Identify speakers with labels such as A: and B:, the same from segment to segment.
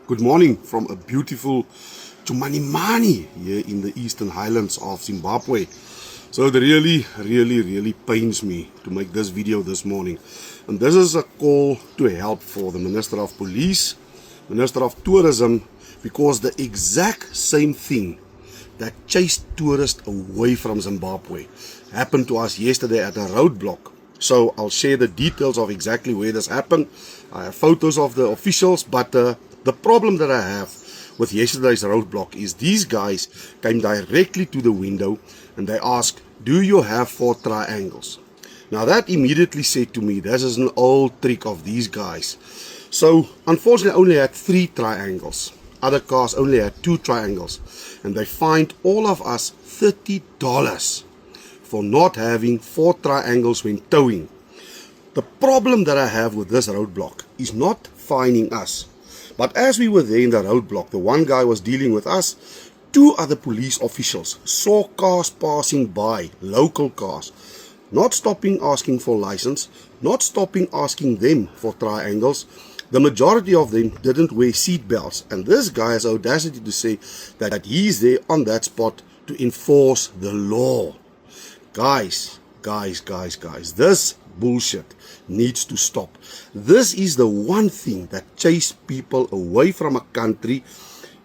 A: Good morning from a beautiful Chimanimani here in the Eastern Highlands of Zimbabwe. So it really pains me to make this video this morning. And this is a call to help for the Minister of Police, Minister of Tourism, because the exact same thing that chased tourists away from Zimbabwe happened to us yesterday at a roadblock. So I'll share the details of exactly where this happened. I have photos of the officials, but the problem that I have with yesterday's roadblock is these guys came directly to the window and they asked, "Do you have 4 triangles?" Now that immediately said to me, this is an old trick of these guys. So unfortunately I only had 3 triangles. Other cars only had 2 triangles. And they fined all of us $30 for not having 4 triangles when towing. The problem that I have with this roadblock is not fining us. But as we were there in the roadblock, the one guy was dealing with us, 2 other police officials saw cars passing by, local cars, not stopping asking for license, not stopping asking them for triangles. The majority of them didn't wear seat belts, and this guy has audacity to say that he's there on that spot to enforce the law. Guys, this bullshit needs to stop. This is the one thing that chased people away from a country,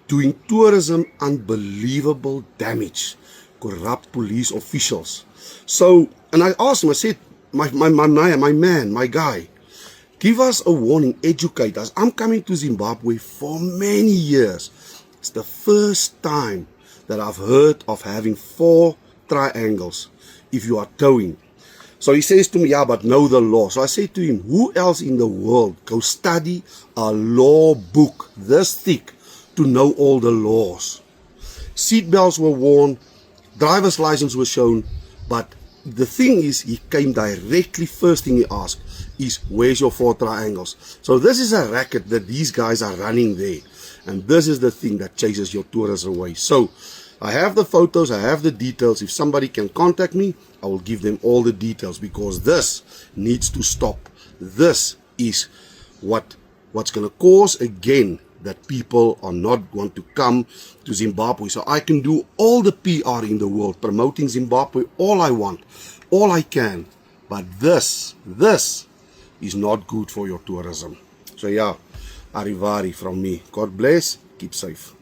A: doing tourism unbelievable damage. Corrupt police officials. So, and I asked him, I said, my man, my guy, give us a warning, educate us. I'm coming to Zimbabwe for many years. It's the first time that I've heard of having 4 triangles if you are towing. So he says to me, yeah, but know the law. So I say to him, who else in the world go study a law book this thick to know all the laws? Seatbelts were worn, driver's license was shown, but the thing is, he came directly, first thing he asked is, where's your 4 triangles? So this is a racket that these guys are running there. And this is the thing that chases your tourists away. So I have the photos, I have the details. If somebody can contact me, I will give them all the details, because this needs to stop. This is what's going to cause again that people are not going to come to Zimbabwe. So I can do all the PR in the world, promoting Zimbabwe all I want, all I can. But this is not good for your tourism. So yeah, arrivederci from me. God bless, keep safe.